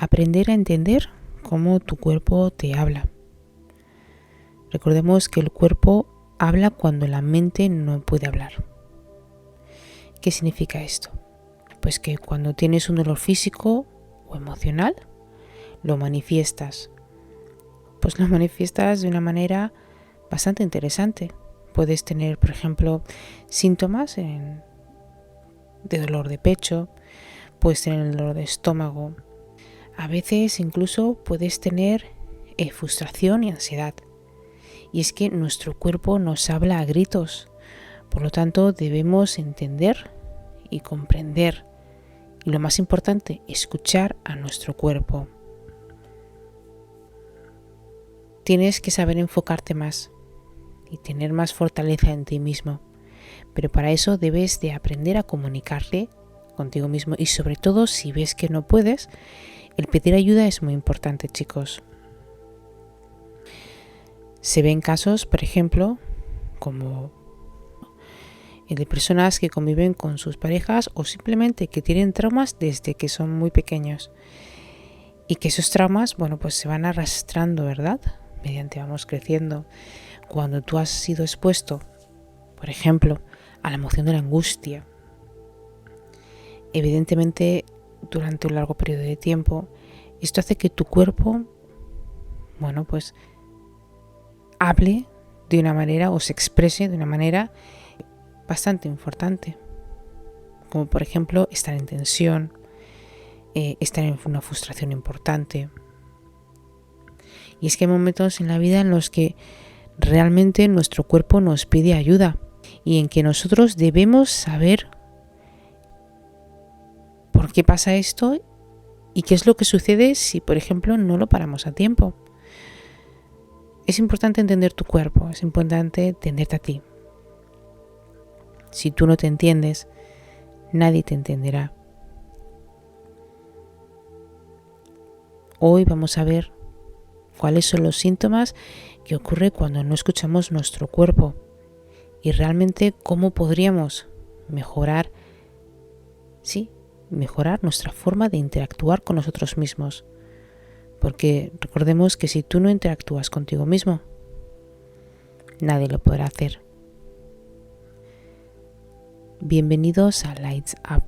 aprender a entender cómo tu cuerpo te habla. Recordemos que el cuerpo habla cuando la mente no puede hablar. ¿Qué significa esto? Pues que cuando tienes un dolor físico o emocional, lo manifiestas. Pues lo manifiestas de una manera bastante interesante. Puedes tener, por ejemplo, síntomas de dolor de pecho, puedes tener el dolor de estómago. A veces incluso puedes tener frustración y ansiedad. Y es que nuestro cuerpo nos habla a gritos. Por lo tanto, debemos entender y comprender. Y lo más importante, escuchar a nuestro cuerpo. Tienes que saber enfocarte más y tener más fortaleza en ti mismo. Pero para eso debes de aprender a comunicarte contigo mismo. Y sobre todo, si ves que no puedes, el pedir ayuda es muy importante, chicos. Se ven casos, por ejemplo, como el de personas que conviven con sus parejas o simplemente que tienen traumas desde que son muy pequeños. Y que esos traumas, pues se van arrastrando, ¿verdad? Mediante vamos creciendo. Cuando tú has sido expuesto, por ejemplo, a la emoción de la angustia, evidentemente durante un largo periodo de tiempo, esto hace que tu cuerpo, hable de una manera o se exprese de una manera bastante importante. Como por ejemplo, estar en tensión, estar en una frustración importante. Y es que hay momentos en la vida en los que realmente nuestro cuerpo nos pide ayuda y en que nosotros debemos saber por qué pasa esto y qué es lo que sucede si, por ejemplo, no lo paramos a tiempo. Es importante entender tu cuerpo, es importante entenderte a ti. Si tú no te entiendes, nadie te entenderá. Hoy vamos a ver cuáles son los síntomas que ocurren cuando no escuchamos nuestro cuerpo y realmente cómo podríamos mejorar nuestra forma de interactuar con nosotros mismos. Porque recordemos que si tú no interactúas contigo mismo, nadie lo podrá hacer. Bienvenidos a Lights Up.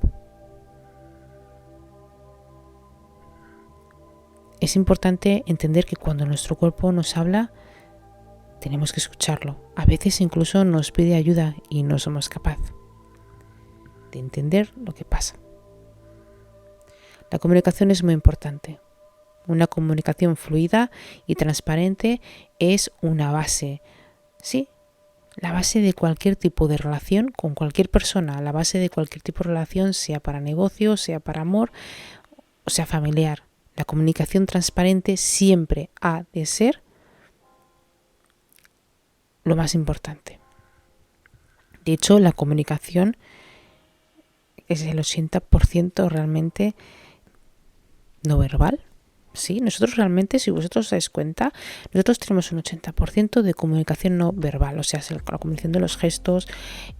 Es importante entender que cuando nuestro cuerpo nos habla, tenemos que escucharlo. A veces incluso nos pide ayuda y no somos capaces de entender lo que pasa. La comunicación es muy importante. Una comunicación fluida y transparente es una base, la base de cualquier tipo de relación con cualquier persona, la base de cualquier tipo de relación, sea para negocio, sea para amor o sea familiar. La comunicación transparente siempre ha de ser lo más importante. De hecho, la comunicación es el 80% realmente no verbal. Sí, nosotros realmente, si vosotros os dais cuenta, nosotros tenemos un 80% de comunicación no verbal, o sea, la comunicación de los gestos,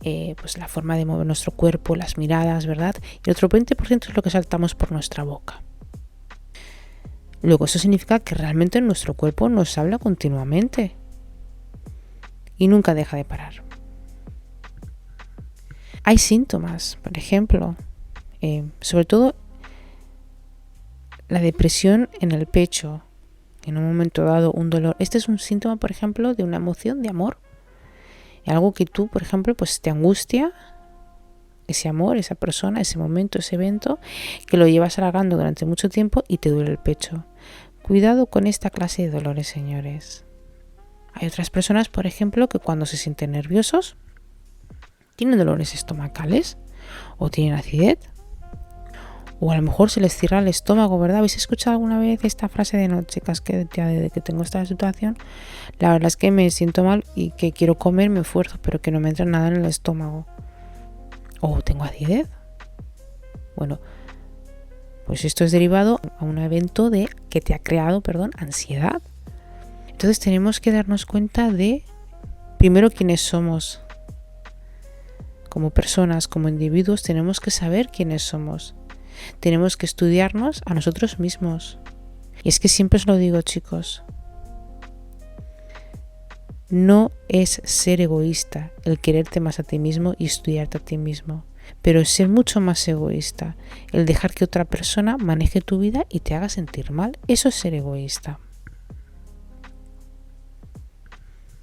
la forma de mover nuestro cuerpo, las miradas, ¿verdad? Y el otro 20% es lo que saltamos por nuestra boca. Luego, eso significa que realmente nuestro cuerpo nos habla continuamente y nunca deja de parar. Hay síntomas, por ejemplo, sobre todo la depresión en el pecho, en un momento dado un dolor. Este es un síntoma, por ejemplo, de una emoción de amor. Algo que tú, por ejemplo, te angustia, ese amor, esa persona, ese momento, ese evento, que lo llevas alargando durante mucho tiempo y te duele el pecho. Cuidado con esta clase de dolores, señores. Hay otras personas, por ejemplo, que cuando se sienten nerviosos, tienen dolores estomacales o tienen acidez. O a lo mejor se les cierra el estómago, ¿verdad? ¿Habéis escuchado alguna vez esta frase de no, chicas, que desde que tengo esta situación, la verdad es que me siento mal y que quiero comer, me esfuerzo, pero que no me entra nada en el estómago? O tengo acidez. Bueno, pues esto es derivado a un evento que te ha creado, ansiedad. Entonces tenemos que darnos cuenta de, primero, quiénes somos. Como personas, como individuos, tenemos que saber quiénes somos. tenemos que estudiarnos a nosotros mismos. Y es que siempre os lo digo, chicos, no es ser egoísta el quererte más a ti mismo y estudiarte a ti mismo, pero es ser mucho más egoísta el dejar que otra persona maneje tu vida y te haga sentir mal. Eso es ser egoísta.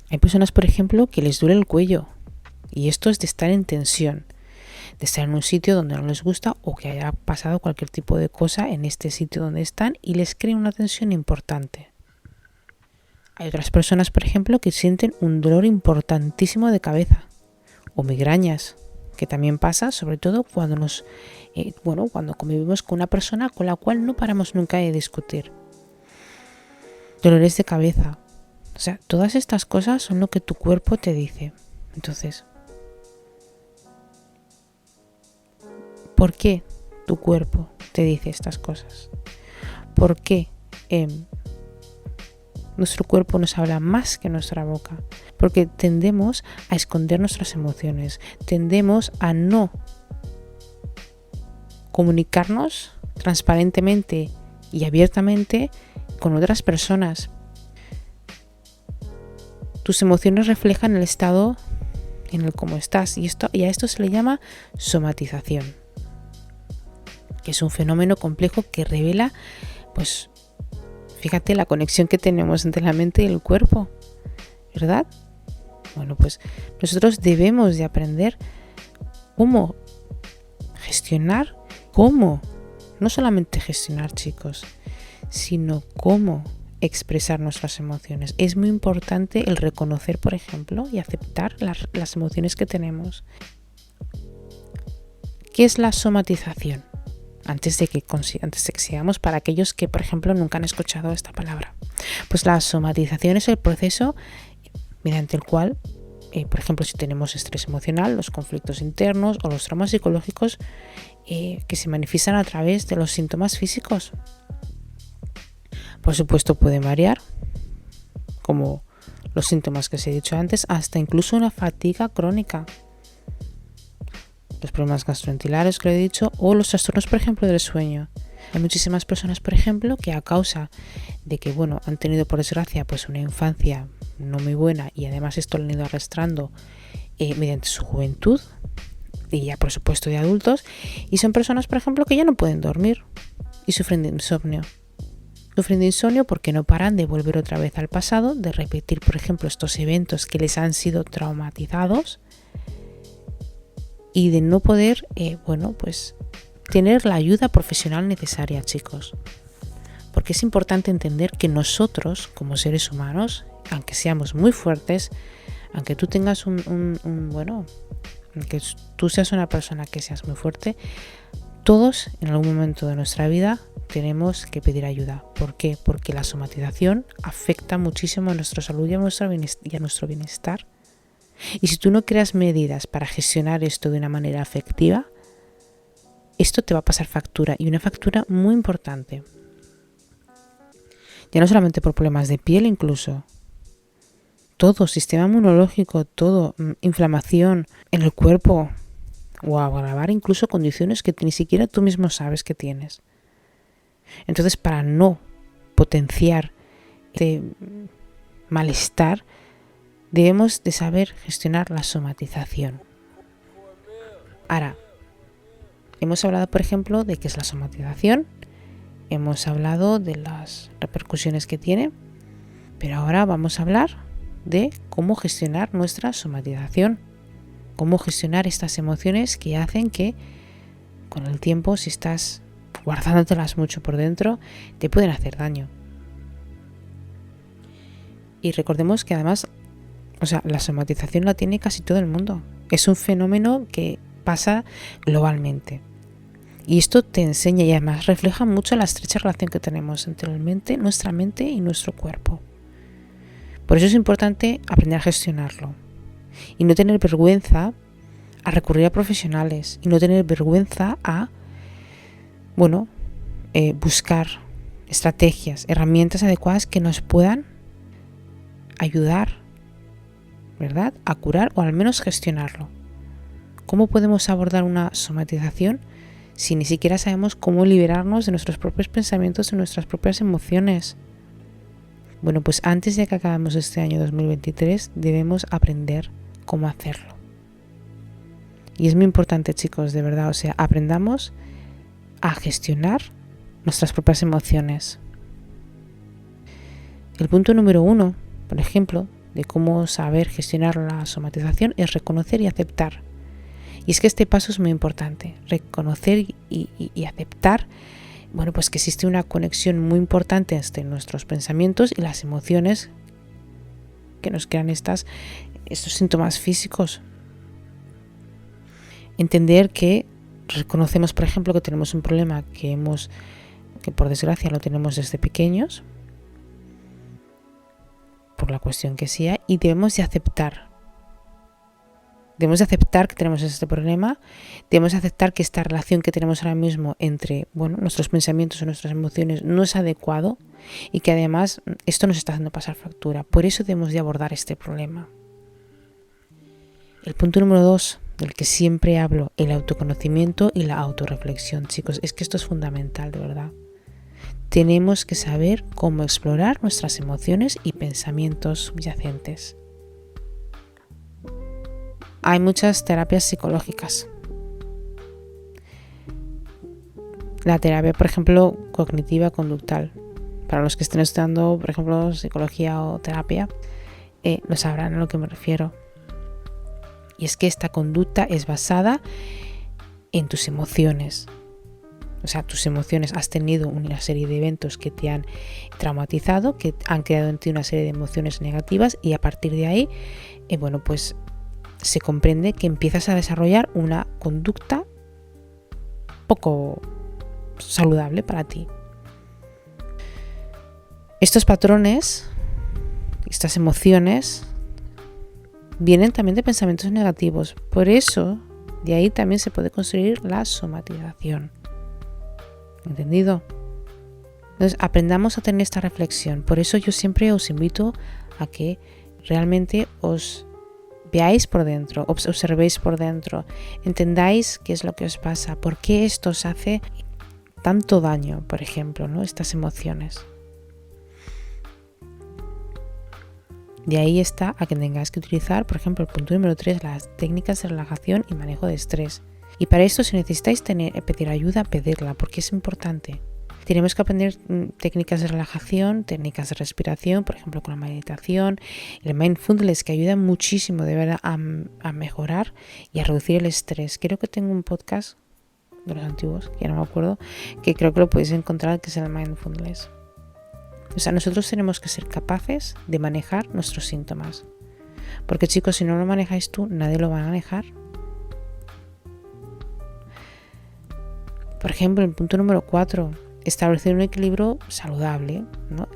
Hay personas, por ejemplo, que les duele el cuello, y esto es de estar en tensión, de estar en un sitio donde no les gusta o que haya pasado cualquier tipo de cosa en este sitio donde están y les crea una tensión importante. Hay otras personas, por ejemplo, que sienten un dolor importantísimo de cabeza o migrañas, que también pasa sobre todo cuando cuando convivimos con una persona con la cual no paramos nunca de discutir. Dolores de cabeza. O sea, todas estas cosas son lo que tu cuerpo te dice. Entonces, ¿por qué tu cuerpo te dice estas cosas? ¿Por qué nuestro cuerpo nos habla más que nuestra boca? Porque tendemos a esconder nuestras emociones, tendemos a no comunicarnos transparentemente y abiertamente con otras personas. Tus emociones reflejan el estado en el cómo estás, y a esto se le llama somatización, que es un fenómeno complejo que revela, pues, fíjate la conexión que tenemos entre la mente y el cuerpo, ¿verdad? Bueno, pues nosotros debemos de aprender cómo gestionar, no solamente gestionar, chicos, sino cómo expresar nuestras emociones. Es muy importante el reconocer, por ejemplo, y aceptar las emociones que tenemos. ¿Qué es la somatización? Antes de que sigamos, para aquellos que, por ejemplo, nunca han escuchado esta palabra. Pues la somatización es el proceso mediante el cual, por ejemplo, si tenemos estrés emocional, los conflictos internos o los traumas psicológicos que se manifiestan a través de los síntomas físicos. Por supuesto pueden variar, como los síntomas que os he dicho antes, hasta incluso una fatiga crónica, los problemas gastrointestinales que he dicho, o los trastornos, por ejemplo, del sueño. Hay muchísimas personas, por ejemplo, que a causa de que, han tenido, por desgracia, pues una infancia no muy buena, y además esto lo han ido arrastrando mediante su juventud, y ya por supuesto de adultos, y son personas, por ejemplo, que ya no pueden dormir y sufren de insomnio. Sufren de insomnio porque no paran de volver otra vez al pasado, de repetir, por ejemplo, estos eventos que les han sido traumatizados, y de no poder, tener la ayuda profesional necesaria, chicos. Porque es importante entender que nosotros, como seres humanos, aunque seamos muy fuertes, aunque tú tengas aunque tú seas una persona que seas muy fuerte, todos en algún momento de nuestra vida tenemos que pedir ayuda. ¿Por qué? Porque la somatización afecta muchísimo a nuestra salud y a nuestro bienestar. Y si tú no creas medidas para gestionar esto de una manera efectiva, esto te va a pasar factura, y una factura muy importante. Ya no solamente por problemas de piel, incluso. Todo, sistema inmunológico, todo, inflamación en el cuerpo, o agravar incluso condiciones que ni siquiera tú mismo sabes que tienes. Entonces, para no potenciar este malestar, debemos de saber gestionar la somatización. Ahora, hemos hablado, por ejemplo, de qué es la somatización, hemos hablado de las repercusiones que tiene, pero ahora vamos a hablar de cómo gestionar nuestra somatización, cómo gestionar estas emociones que hacen que, con el tiempo, si estás guardándotelas mucho por dentro, te pueden hacer daño. Y recordemos que además, la somatización la tiene casi todo el mundo. Es un fenómeno que pasa globalmente. Y esto te enseña y además refleja mucho la estrecha relación que tenemos entre nuestra mente y nuestro cuerpo. Por eso es importante aprender a gestionarlo. Y no tener vergüenza a recurrir a profesionales. Y no tener vergüenza a, buscar estrategias, herramientas adecuadas que nos puedan ayudar, ¿verdad?, a curar o al menos gestionarlo. ¿Cómo podemos abordar una somatización si ni siquiera sabemos cómo liberarnos de nuestros propios pensamientos y nuestras propias emociones? Bueno, pues antes de que acabemos este año 2023 debemos aprender cómo hacerlo. Y es muy importante, chicos, de verdad, aprendamos a gestionar nuestras propias emociones. El punto número 1, por ejemplo, de cómo saber gestionar la somatización es reconocer y aceptar. Y es que este paso es muy importante, reconocer y aceptar, bueno, pues que existe una conexión muy importante entre nuestros pensamientos y las emociones que nos crean estos síntomas físicos. Entender que reconocemos, por ejemplo, que tenemos un problema que por desgracia lo tenemos desde pequeños, por la cuestión que sea, y debemos de aceptar que tenemos este problema, debemos aceptar que esta relación que tenemos ahora mismo entre, nuestros pensamientos y nuestras emociones no es adecuado y que además esto nos está haciendo pasar factura. Por eso debemos de abordar este problema. El punto número 2, del que siempre hablo, el autoconocimiento y la autorreflexión, chicos, es que esto es fundamental, de verdad. Tenemos que saber cómo explorar nuestras emociones y pensamientos subyacentes. Hay muchas terapias psicológicas. La terapia, por ejemplo, cognitiva conductual. Para los que estén estudiando, por ejemplo, psicología o terapia, lo sabrán a lo que me refiero. Y es que esta conducta es basada en tus emociones. Tus emociones, has tenido una serie de eventos que te han traumatizado, que han creado en ti una serie de emociones negativas y a partir de ahí, pues se comprende que empiezas a desarrollar una conducta poco saludable para ti. Estos patrones, estas emociones, vienen también de pensamientos negativos. Por eso, de ahí también se puede construir la somatización. ¿Entendido? Entonces, aprendamos a tener esta reflexión. Por eso yo siempre os invito a que realmente os veáis por dentro, observéis por dentro, entendáis qué es lo que os pasa, por qué esto os hace tanto daño, por ejemplo, ¿no? Estas emociones. De ahí está a que tengáis que utilizar, por ejemplo, el punto número 3, las técnicas de relajación y manejo de estrés. Y para esto, si necesitáis pedir ayuda, pedirla, porque es importante. Tenemos que aprender técnicas de relajación, técnicas de respiración, por ejemplo con la meditación, el mindfulness, que ayuda muchísimo de verdad a mejorar y a reducir el estrés. Creo que tengo un podcast de los antiguos, que ya no me acuerdo, que creo que lo podéis encontrar, que es el mindfulness. Nosotros tenemos que ser capaces de manejar nuestros síntomas. Porque chicos, si no lo manejáis tú, nadie lo va a manejar. Por ejemplo, el punto número 4, establecer un equilibrio saludable, ¿no?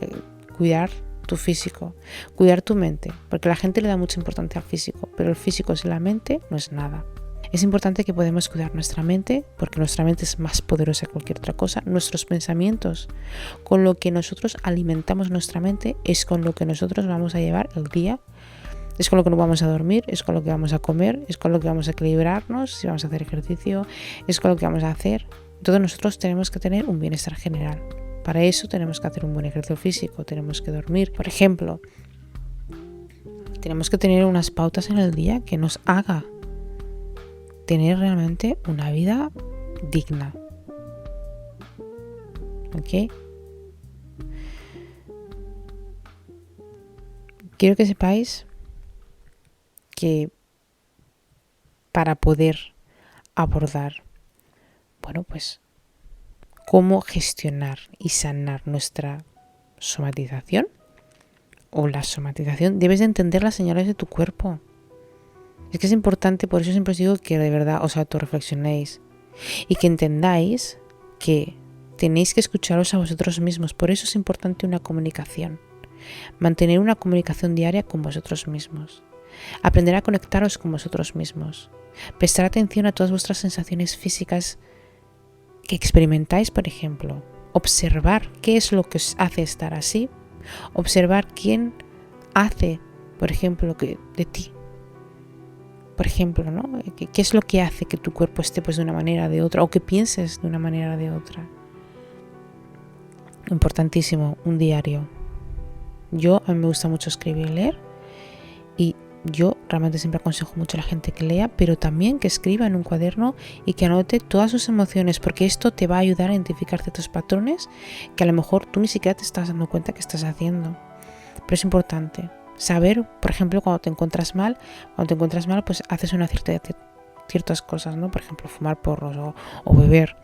Cuidar tu físico, cuidar tu mente, porque la gente le da mucha importancia al físico, pero el físico sin la mente no es nada. Es importante que podamos cuidar nuestra mente, porque nuestra mente es más poderosa que cualquier otra cosa. Nuestros pensamientos, con lo que nosotros alimentamos nuestra mente, es con lo que nosotros vamos a llevar el día, es con lo que nos vamos a dormir, es con lo que vamos a comer, es con lo que vamos a equilibrarnos, si vamos a hacer ejercicio, es con lo que vamos a hacer. Entonces nosotros tenemos que tener un bienestar general. Para eso tenemos que hacer un buen ejercicio físico, tenemos que dormir. Por ejemplo, tenemos que tener unas pautas en el día que nos haga tener realmente una vida digna. ¿Ok? Quiero que sepáis que para poder abordar cómo gestionar y sanar nuestra somatización o la somatización, debes de entender las señales de tu cuerpo. Es que es importante, por eso siempre os digo que de verdad os autorreflexionéis y que entendáis que tenéis que escucharos a vosotros mismos. Por eso es importante una comunicación. Mantener una comunicación diaria con vosotros mismos. Aprender a conectaros con vosotros mismos. Prestar atención a todas vuestras sensaciones físicas que experimentáis, por ejemplo. Observar qué es lo que os hace estar así. Observar quién hace, por ejemplo, de ti por ejemplo, ¿no? ¿Qué es lo que hace que tu cuerpo esté pues de una manera o de otra, o que pienses de una manera o de otra? Importantísimo, un diario. A mí me gusta mucho escribir y leer, y yo realmente siempre aconsejo mucho a la gente que lea, pero también que escriba en un cuaderno y que anote todas sus emociones, porque esto te va a ayudar a identificar ciertos patrones que a lo mejor tú ni siquiera te estás dando cuenta que estás haciendo. Pero es importante saber, por ejemplo, cuando te encuentras mal, pues haces ciertas cosas, ¿no? Por ejemplo, fumar porros o beber,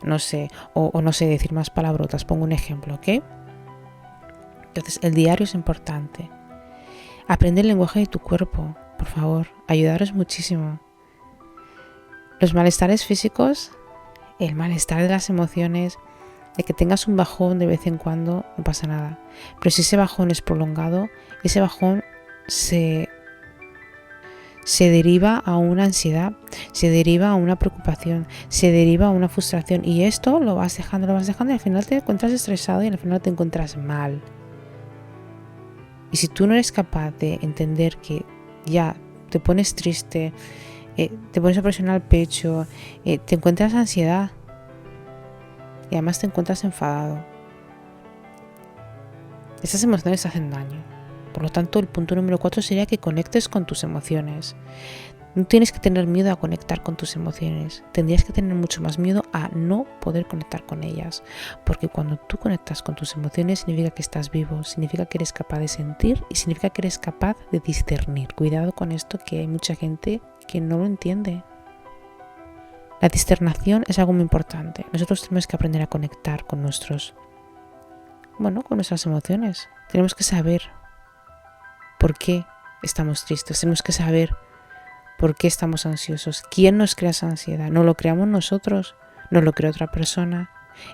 no sé, o no sé, decir más palabrotas. Pongo un ejemplo, ¿ok? Entonces, el diario es importante. Aprende el lenguaje de tu cuerpo, por favor, ayudaros muchísimo. Los malestares físicos, el malestar de las emociones, de que tengas un bajón de vez en cuando, no pasa nada. Pero si ese bajón es prolongado, ese bajón se deriva a una ansiedad, se deriva a una preocupación, se deriva a una frustración, y esto lo vas dejando y al final te encuentras estresado y al final te encuentras mal. Y si tú no eres capaz de entender que ya te pones triste, te pones a presionar el pecho, te encuentras ansiedad y además te encuentras enfadado, esas emociones hacen daño. Por lo tanto, el punto número 4 sería que conectes con tus emociones. No tienes que tener miedo a conectar con tus emociones. Tendrías que tener mucho más miedo a no poder conectar con ellas. Porque cuando tú conectas con tus emociones significa que estás vivo, significa que eres capaz de sentir y significa que eres capaz de discernir. Cuidado con esto, que hay mucha gente que no lo entiende. La discernación es algo muy importante. Nosotros tenemos que aprender a conectar con nuestras emociones. Tenemos que saber por qué estamos tristes, tenemos que saber por qué estamos ansiosos. ¿Quién nos crea esa ansiedad? ¿No lo creamos nosotros? ¿No lo crea otra persona?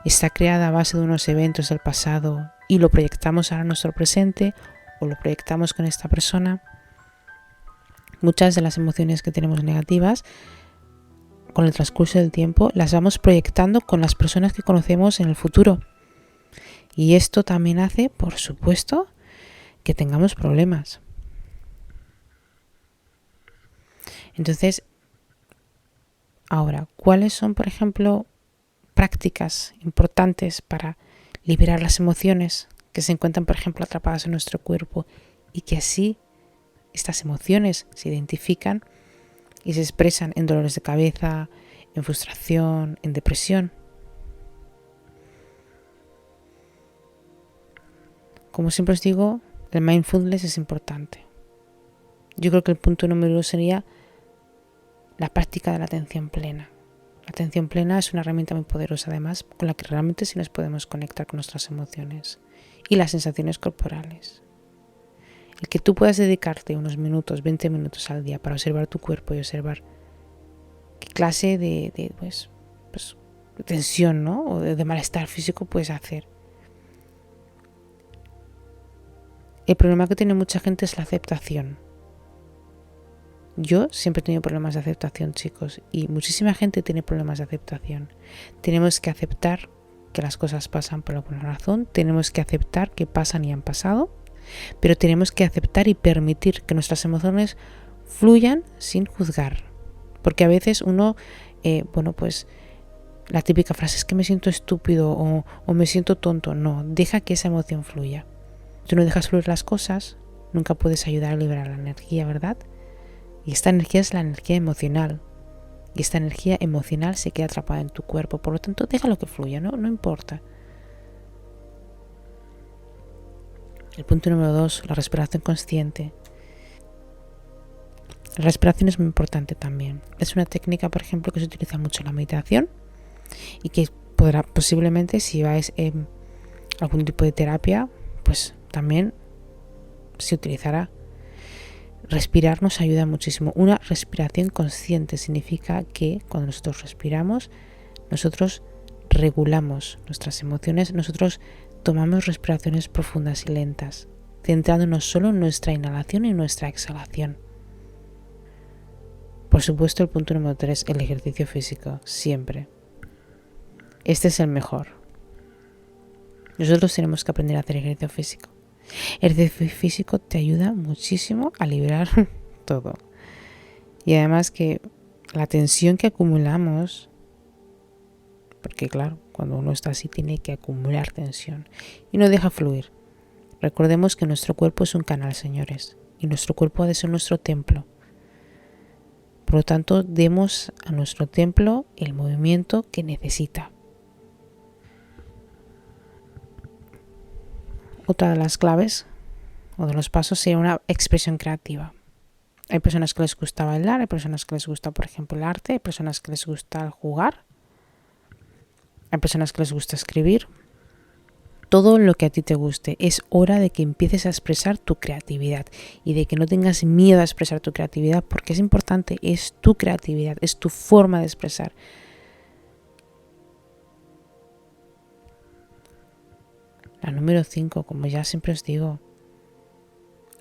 ¿Está creada a base de unos eventos del pasado y lo proyectamos ahora a nuestro presente o lo proyectamos con esta persona? Muchas de las emociones que tenemos negativas, con el transcurso del tiempo, las vamos proyectando con las personas que conocemos en el futuro. Y esto también hace, por supuesto, que tengamos problemas. Entonces, ahora, ¿cuáles son, por ejemplo, prácticas importantes para liberar las emociones que se encuentran, por ejemplo, atrapadas en nuestro cuerpo, y que así estas emociones se identifican y se expresan en dolores de cabeza, en frustración, en depresión? Como siempre os digo, el mindfulness es importante. Yo creo que el punto número 2 sería la práctica de la atención plena. La atención plena es una herramienta muy poderosa, además, con la que realmente sí nos podemos conectar con nuestras emociones y las sensaciones corporales. El que tú puedas dedicarte unos minutos, 20 minutos al día para observar tu cuerpo y observar qué clase de tensión, ¿no? O de malestar físico puedes hacer. El problema que tiene mucha gente es la aceptación. Yo siempre he tenido problemas de aceptación, chicos, y muchísima gente tiene problemas de aceptación. Tenemos que aceptar que las cosas pasan por alguna razón, tenemos que aceptar que pasan y han pasado, pero tenemos que aceptar y permitir que nuestras emociones fluyan sin juzgar. Porque a veces uno, la típica frase es que me siento estúpido o me siento tonto. No, deja que esa emoción fluya. Tú no dejas fluir las cosas, nunca puedes ayudar a liberar la energía, ¿verdad? Y esta energía es la energía emocional. Y esta energía emocional se queda atrapada en tu cuerpo. Por lo tanto, déjalo que fluya, no importa. El punto número 2, la respiración consciente. La respiración es muy importante también. Es una técnica, por ejemplo, que se utiliza mucho en la meditación y que podrá, posiblemente, si vais en algún tipo de terapia, pues también se utilizará. Respirar nos ayuda muchísimo. Una respiración consciente significa que cuando nosotros respiramos, nosotros regulamos nuestras emociones, nosotros tomamos respiraciones profundas y lentas, centrándonos solo en nuestra inhalación y nuestra exhalación. Por supuesto, el punto número 3, el ejercicio físico, siempre. Este es el mejor. Nosotros tenemos que aprender a hacer ejercicio físico. El ejercicio físico te ayuda muchísimo a liberar todo. Y además que la tensión que acumulamos, porque claro, cuando uno está así tiene que acumular tensión y no deja fluir. Recordemos que nuestro cuerpo es un canal, señores, y nuestro cuerpo ha de ser nuestro templo. Por lo tanto, demos a nuestro templo el movimiento que necesita. Otra de las claves o de los pasos sería una expresión creativa. Hay personas que les gusta bailar, hay personas que les gusta, por ejemplo, el arte, hay personas que les gusta jugar, hay personas que les gusta escribir. Todo lo que a ti te guste. Es hora de que empieces a expresar tu creatividad y de que no tengas miedo a expresar tu creatividad, porque es importante, es tu creatividad, es tu forma de expresar. La número 5, como ya siempre os digo,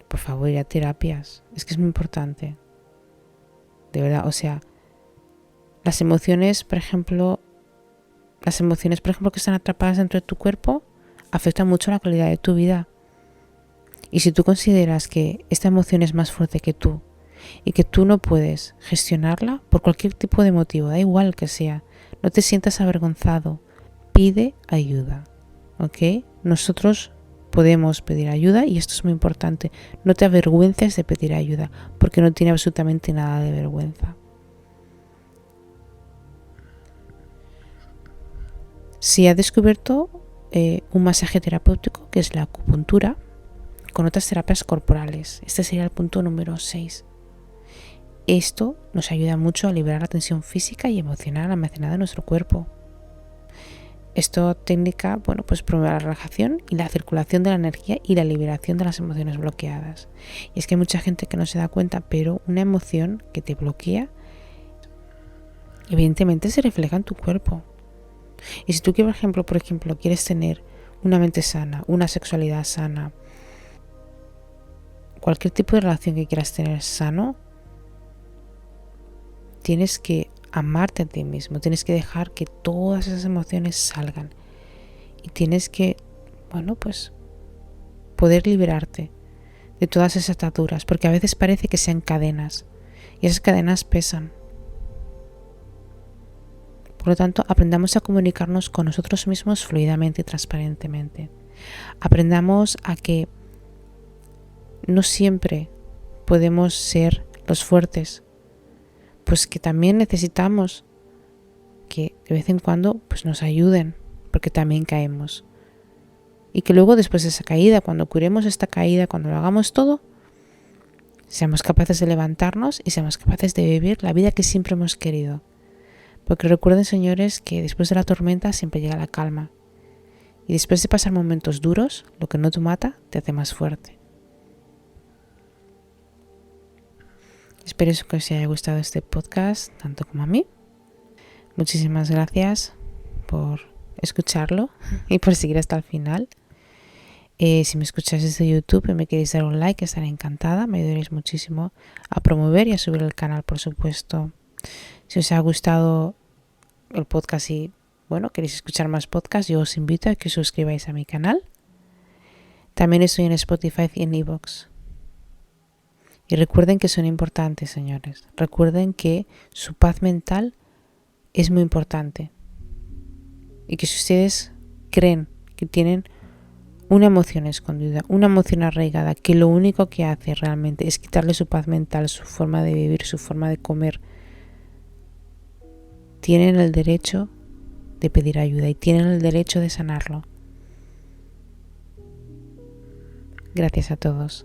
por favor, ir a terapias. Es que es muy importante. De verdad, o sea, las emociones, por ejemplo, que están atrapadas dentro de tu cuerpo, afectan mucho la calidad de tu vida. Y si tú consideras que esta emoción es más fuerte que tú y que tú no puedes gestionarla por cualquier tipo de motivo, da igual que sea, no te sientas avergonzado, pide ayuda, ¿ok? Nosotros podemos pedir ayuda y esto es muy importante. No te avergüences de pedir ayuda porque no tiene absolutamente nada de vergüenza. Si has descubierto un masaje terapéutico, que es la acupuntura, con otras terapias corporales. Este sería el punto número 6. Esto nos ayuda mucho a liberar la tensión física y emocional almacenada en nuestro cuerpo. Esta técnica, pues promueve la relajación y la circulación de la energía y la liberación de las emociones bloqueadas. Y es que hay mucha gente que no se da cuenta, pero una emoción que te bloquea, evidentemente se refleja en tu cuerpo. Y si tú, por ejemplo, quieres tener una mente sana, una sexualidad sana, cualquier tipo de relación que quieras tener sano, tienes que amarte a ti mismo, tienes que dejar que todas esas emociones salgan y tienes que, poder liberarte de todas esas ataduras, porque a veces parece que sean cadenas y esas cadenas pesan. Por lo tanto, aprendamos a comunicarnos con nosotros mismos fluidamente y transparentemente. Aprendamos a que no siempre podemos ser los fuertes, pues que también necesitamos que de vez en cuando nos ayuden, porque también caemos. Y que luego, después de esa caída, cuando curemos esta caída, cuando lo hagamos todo, seamos capaces de levantarnos y seamos capaces de vivir la vida que siempre hemos querido. Porque recuerden, señores, que después de la tormenta siempre llega la calma. Y después de pasar momentos duros, lo que no te mata te hace más fuerte. Espero que os haya gustado este podcast, tanto como a mí. Muchísimas gracias por escucharlo y por seguir hasta el final. Si me escucháis desde YouTube y me queréis dar un like, estaré encantada. Me ayudaréis muchísimo a promover y a subir el canal, por supuesto. Si os ha gustado el podcast y queréis escuchar más podcasts, yo os invito a que os suscribáis a mi canal. También estoy en Spotify y en iVoox. Y recuerden que son importantes, señores. Recuerden que su paz mental es muy importante. Y que si ustedes creen que tienen una emoción escondida, una emoción arraigada, que lo único que hace realmente es quitarle su paz mental, su forma de vivir, su forma de comer, tienen el derecho de pedir ayuda y tienen el derecho de sanarlo. Gracias a todos.